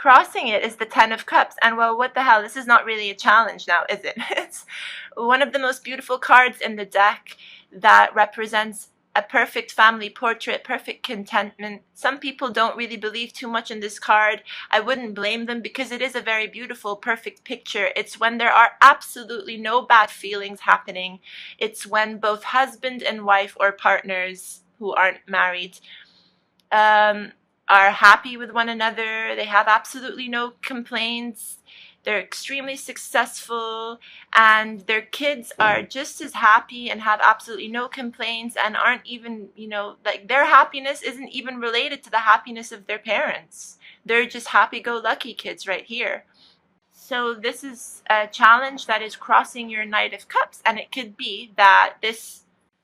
crossing it is the Ten of Cups. And well, what the hell? This is not really a challenge now, is it? It's one of the most beautiful cards in the deck that represents a perfect family portrait, perfect contentment. Some people don't really believe too much in this card. I wouldn't blame them because it is a very beautiful, perfect picture. It's when there are absolutely no bad feelings happening. It's when both husband and wife or partners who aren't married are happy with one another. They have absolutely no complaints. They're extremely successful, and their kids are just as happy and have absolutely no complaints and aren't even, like their happiness isn't even related to the happiness of their parents. They're just happy-go-lucky kids right here. So this is a challenge that is crossing your Knight of Cups, and it could be that this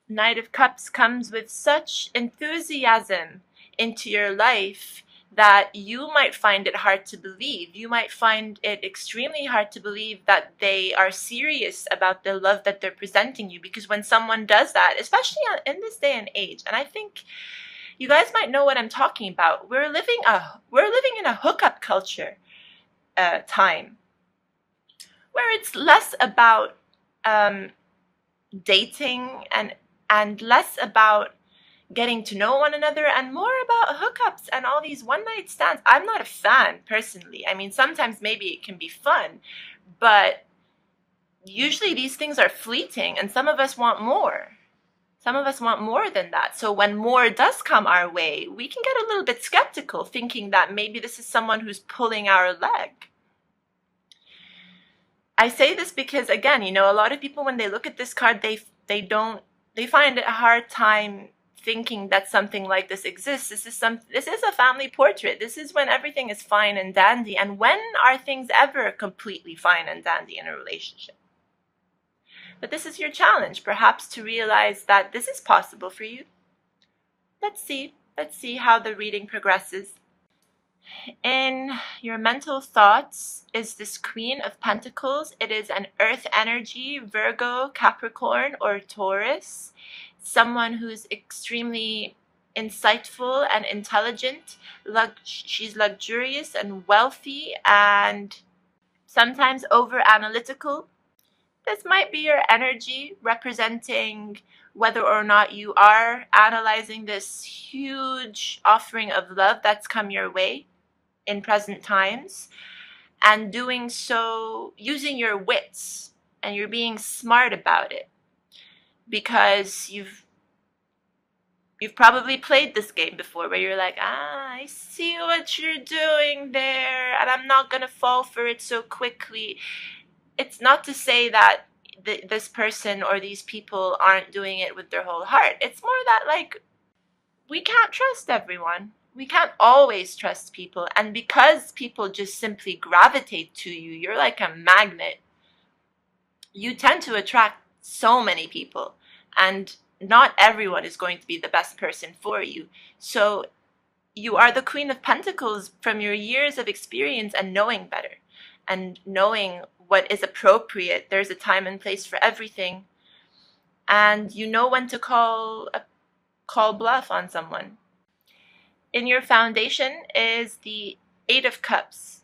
Knight of Cups comes with such enthusiasm into your life that you might find it hard to believe. You might find it extremely hard to believe that they are serious about the love that they're presenting you, because when someone does that, especially in this day and age, and I think you guys might know what I'm talking about, we're living in a hookup culture time where it's less about dating and less about getting to know one another and more about hookups and all these one-night stands. I'm not a fan, personally. I mean, sometimes maybe it can be fun, but usually these things are fleeting, and some of us want more. Some of us want more than that. So when more does come our way, we can get a little bit skeptical, thinking that maybe this is someone who's pulling our leg. I say this because, again, a lot of people, when they look at this card, they find it a hard time thinking that something like this exists. This is a family portrait. This is when everything is fine and dandy. And when are things ever completely fine and dandy in a relationship? But this is your challenge, perhaps, to realize that this is possible for you. Let's see how the reading progresses. In your mental thoughts is this Queen of Pentacles. It is an earth energy, Virgo, Capricorn, or Taurus. Someone who's extremely insightful and intelligent. She's luxurious and wealthy and sometimes over-analytical. This might be your energy, representing whether or not you are analyzing this huge offering of love that's come your way in present times, and doing so using your wits, and you're being smart about it, because you've probably played this game before where you're like, I see what you're doing there, and I'm not gonna fall for it so quickly. It's not to say that this person or these people aren't doing it with their whole heart. It's more that, like, we can't trust everyone. We can't always trust people. And because people just simply gravitate to you, you're like a magnet. You tend to attract so many people. And not everyone is going to be the best person for you. So you are the Queen of Pentacles from your years of experience and knowing better. And knowing what is appropriate. There's a time and place for everything. And you know when to call bluff on someone. In your foundation is the Eight of Cups.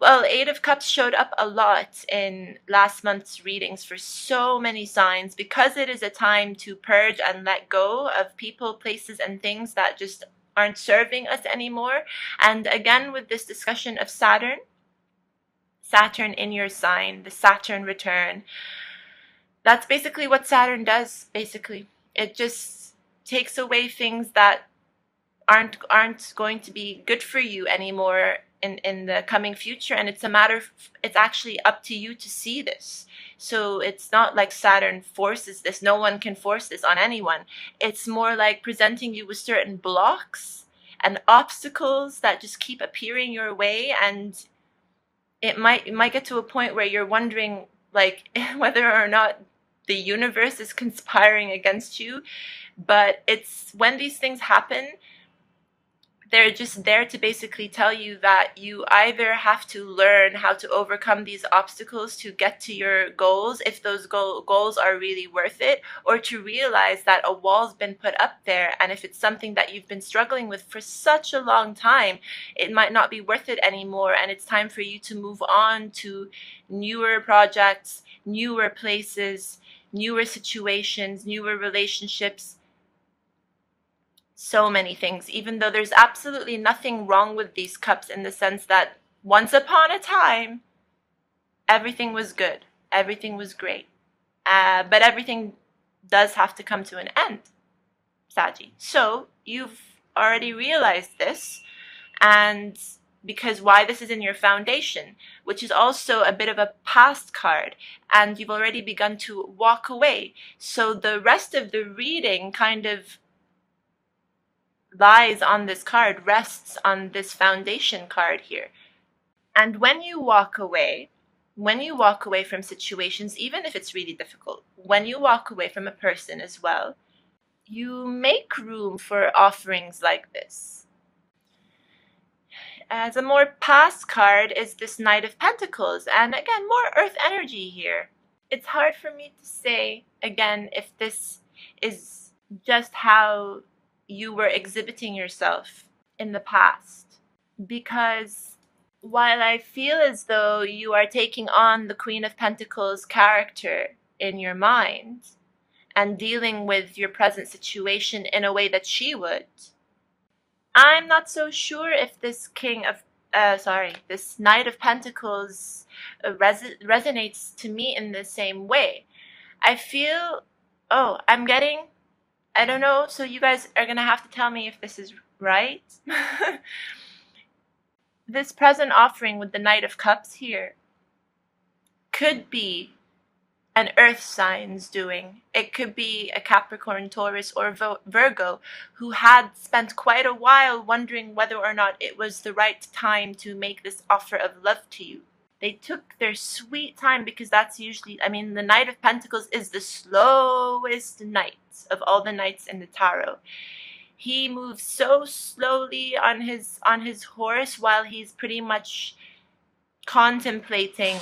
Well, Eight of Cups showed up a lot in last month's readings for so many signs, because it is a time to purge and let go of people, places, and things that just aren't serving us anymore. And again, with this discussion of Saturn in your sign, the Saturn return, that's basically what Saturn does, basically. It just takes away things that aren't going to be good for you anymore in the coming future, and it's actually up to you to see this. So it's not like Saturn forces this. No one can force this on anyone. It's more like presenting you with certain blocks and obstacles that just keep appearing your way, and it might get to a point where you're wondering, like, whether or not the universe is conspiring against you. But it's when these things happen they're just there to basically tell you that you either have to learn how to overcome these obstacles to get to your goals, if those goals are really worth it, or to realize that a wall's been put up there, and if it's something that you've been struggling with for such a long time, it might not be worth it anymore, and it's time for you to move on to newer projects, newer places, newer situations, newer relationships. So many things, even though there's absolutely nothing wrong with these cups in the sense that once upon a time, everything was good, everything was great. But everything does have to come to an end, Saji. So you've already realized this, and because why this is in your foundation, which is also a bit of a past card, and you've already begun to walk away. So the rest of the reading kind of lies on this card, rests on this foundation card here. And when you walk away from situations, even if it's really difficult, when you walk away from a person as well, you make room for offerings like this. As a more past card is this Knight of Pentacles, and again, more earth energy here. It's hard for me to say, again, if this is just how you were exhibiting yourself in the past, because while I feel as though you are taking on the Queen of Pentacles character in your mind and dealing with your present situation in a way that she would, I'm not so sure if this this Knight of Pentacles resonates to me in the same way. I feel, I don't know, so you guys are going to have to tell me if this is right. This present offering with the Knight of Cups here could be an earth sign's doing. It could be a Capricorn, Taurus, or Virgo who had spent quite a while wondering whether or not it was the right time to make this offer of love to you. They took their sweet time, because that's usually, the Knight of Pentacles is the slowest knight of all the knights in the tarot. He moves so slowly on his horse while he's pretty much contemplating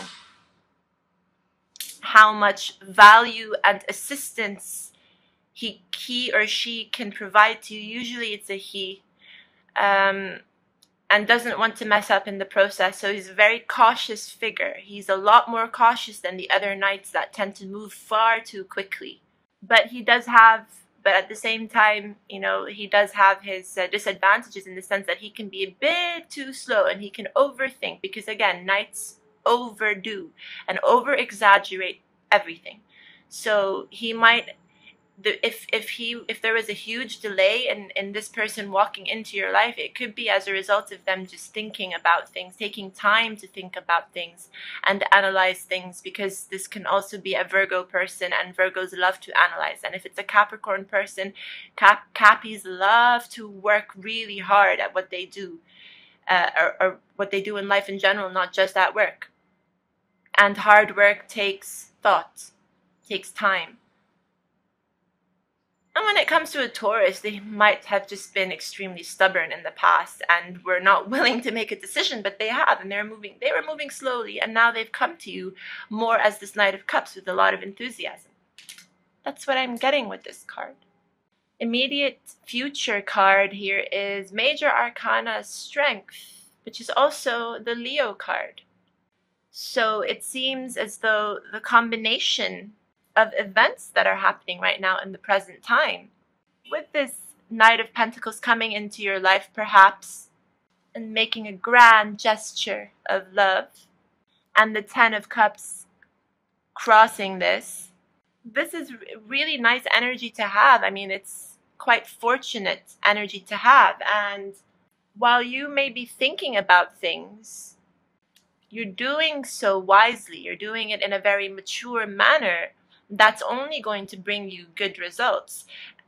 how much value and assistance he or she can provide to you. Usually it's a he, and doesn't want to mess up in the process. So he's a very cautious figure. He's a lot more cautious than the other knights that tend to move far too quickly. But at the same time, he does have his disadvantages in the sense that he can be a bit too slow and he can overthink, because again, knights overdo and over exaggerate everything. So he might, if there was a huge delay in this person walking into your life, it could be as a result of them just thinking about things, taking time to think about things and analyze things, because this can also be a Virgo person, and Virgos love to analyze. And if it's a Capricorn person, Cappies love to work really hard at what they do, or what they do in life in general, not just at work. And hard work takes thought, takes time. And when it comes to a Taurus, they might have just been extremely stubborn in the past and were not willing to make a decision, but they have, and they were moving slowly, and now they've come to you more as this Knight of Cups with a lot of enthusiasm. That's what I'm getting with this card. Immediate future card here is Major Arcana Strength, which is also the Leo card. So it seems as though the combination of events that are happening right now in the present time, with this Knight of Pentacles coming into your life perhaps and making a grand gesture of love, and the Ten of Cups crossing this is really nice energy to have. It's quite fortunate energy to have. And while you may be thinking about things, you're doing so wisely, you're doing it in a very mature manner, that's only going to bring you good results.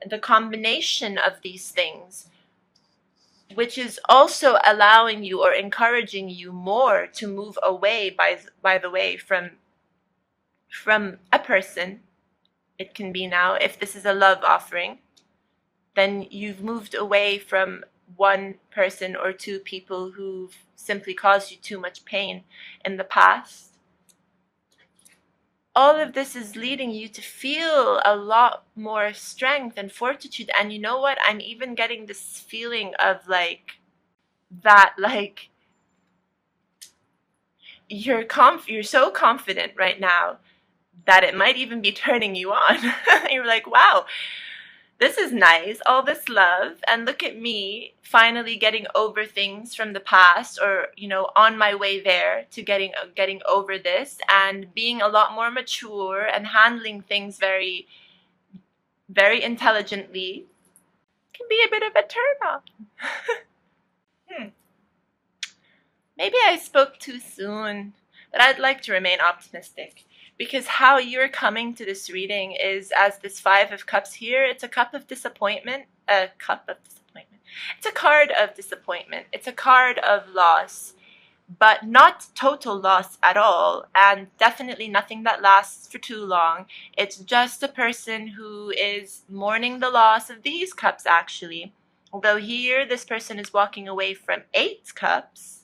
The combination of these things, which is also allowing you or encouraging you more to move away, by the way, from a person. It can be now, if this is a love offering, then you've moved away from one person or two people who've simply caused you too much pain in the past. All of this is leading you to feel a lot more strength and fortitude. And you know what? I'm even getting this feeling of like that, like you're so confident right now that it might even be turning you on. You're like, wow, this is nice, all this love, and look at me finally getting over things from the past, or on my way there to getting over this and being a lot more mature and handling things very, very intelligently. Can be a bit of a turn off. Maybe I spoke too soon, but I'd like to remain optimistic. Because how you're coming to this reading is as this Five of Cups here. It's a cup of disappointment. A cup of disappointment. It's a card of disappointment. It's a card of loss. But not total loss at all. And definitely nothing that lasts for too long. It's just a person who is mourning the loss of these cups, actually. Although here, this person is walking away from 8 cups.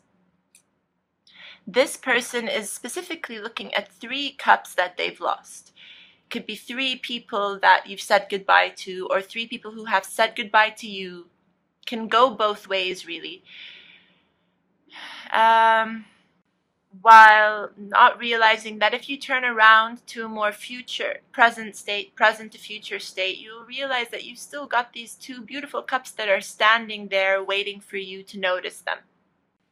This person is specifically looking at 3 cups that they've lost. It could be 3 people that you've said goodbye to, or 3 people who have said goodbye to you. Can go both ways, really. While not realizing that if you turn around to a more present to future state, you'll realize that you've still got these 2 beautiful cups that are standing there waiting for you to notice them.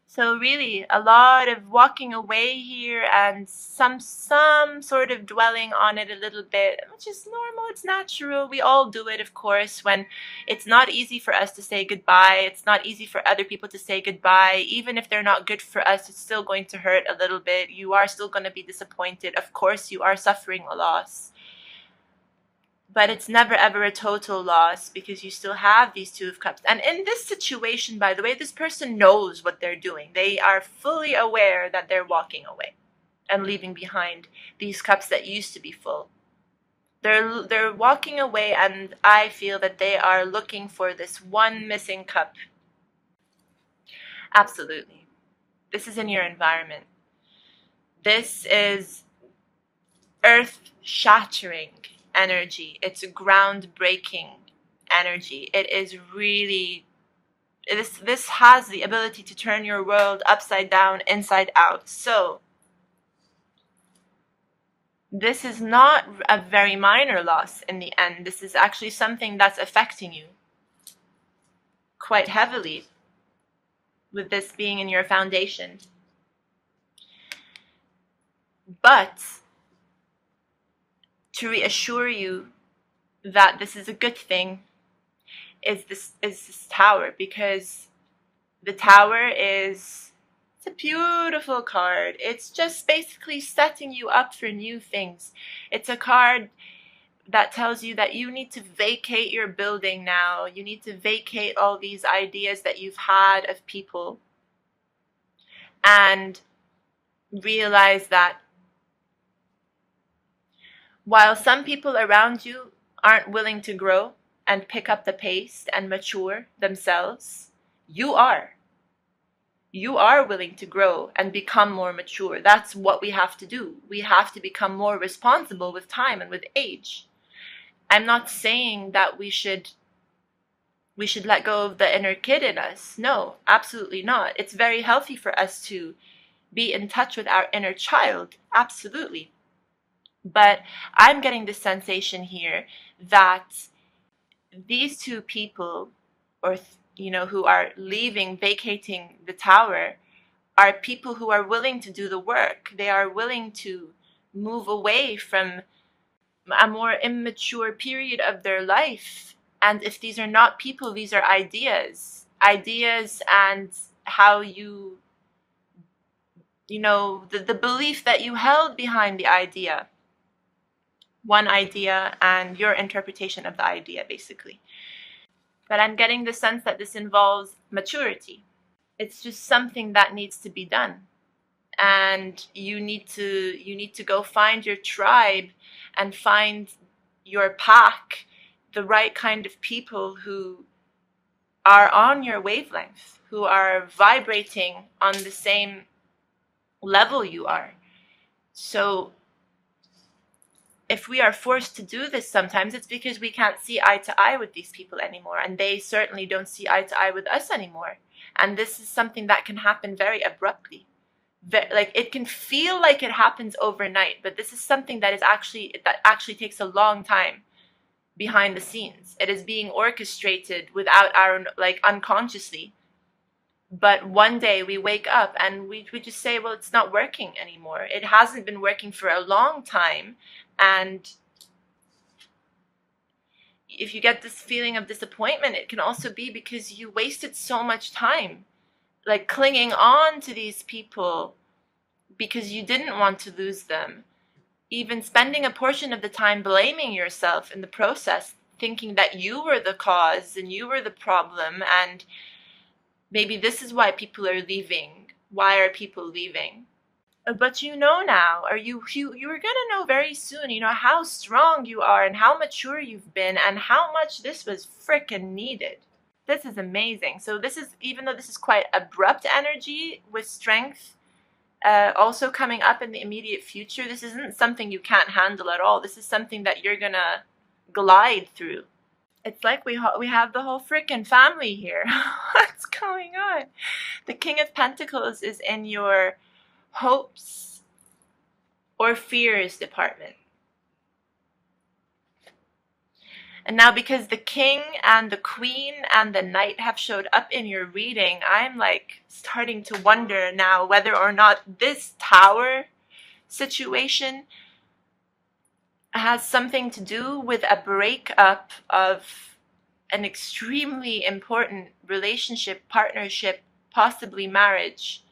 So really, a lot of walking away here and some sort of dwelling on it a little bit, which is normal, it's natural. We all do it, of course, when it's not easy for us to say goodbye. It's not easy for other people to say goodbye. Even if they're not good for us, it's still going to hurt a little bit. You are still going to be disappointed. Of course, you are suffering a loss. But it's never ever a total loss because you still have these 2 of Cups. And in this situation, by the way, this person knows what they're doing. They are fully aware that they're walking away and leaving behind these cups that used to be full. They're walking away, and I feel that they are looking for this one missing cup. Absolutely. This is in your environment. This is earth-shattering energy. It's a groundbreaking energy. It is really, this has the ability to turn your world upside down, inside out. So this is not a very minor loss in the end. This is actually something that's affecting you quite heavily, with this being in your foundation. But to reassure you that this is a good thing is this tower, because the tower it's a beautiful card. It's just basically setting you up for new things. It's a card that tells you that you need to vacate your building now. You need to vacate all these ideas that you've had of people and realize that while some people around you aren't willing to grow and pick up the pace and mature themselves, you are. You are willing to grow and become more mature. That's what we have to do. We have to become more responsible with time and with age. I'm not saying that we should let go of the inner kid in us. No, absolutely not. It's very healthy for us to be in touch with our inner child. Absolutely. But I'm getting this sensation here that these 2 people, or who are leaving, vacating the tower, are people who are willing to do the work. They are willing to move away from a more immature period of their life. And if these are not people, these are ideas and how the belief that you held behind the idea. One idea and your interpretation of the idea, basically. But I'm getting the sense that this involves maturity. It's just something that needs to be done. And you need to go find your tribe and find your pack, the right kind of people who are on your wavelength, who are vibrating on the same level you are. So if we are forced to do this sometimes, it's because we can't see eye to eye with these people anymore, and they certainly don't see eye to eye with us anymore. And this is something that can happen very abruptly. Like, it can feel like it happens overnight, but this is something that actually takes a long time behind the scenes. It is being orchestrated without our, like, unconsciously. But one day we wake up and we just say, well, it's not working anymore. It hasn't been working for a long time. And if you get this feeling of disappointment, it can also be because you wasted so much time, like, clinging on to these people because you didn't want to lose them. Even spending a portion of the time blaming yourself in the process, thinking that you were the cause and you were the problem, and maybe this is why people are leaving. Why are people leaving? But you know now, or you are gonna know very soon, how strong you are and how mature you've been and how much this was frickin' needed. This is amazing. So this is, even though this is quite abrupt energy with strength, also coming up in the immediate future, this isn't something you can't handle at all. This is something that you're gonna glide through. It's like we have the whole frickin' family here. What's going on? The King of Pentacles is in your hopes or fears department. And now, because the King and the Queen and the Knight have showed up in your reading, I'm like starting to wonder now whether or not this Tower situation has something to do with a breakup of an extremely important relationship, partnership, possibly marriage,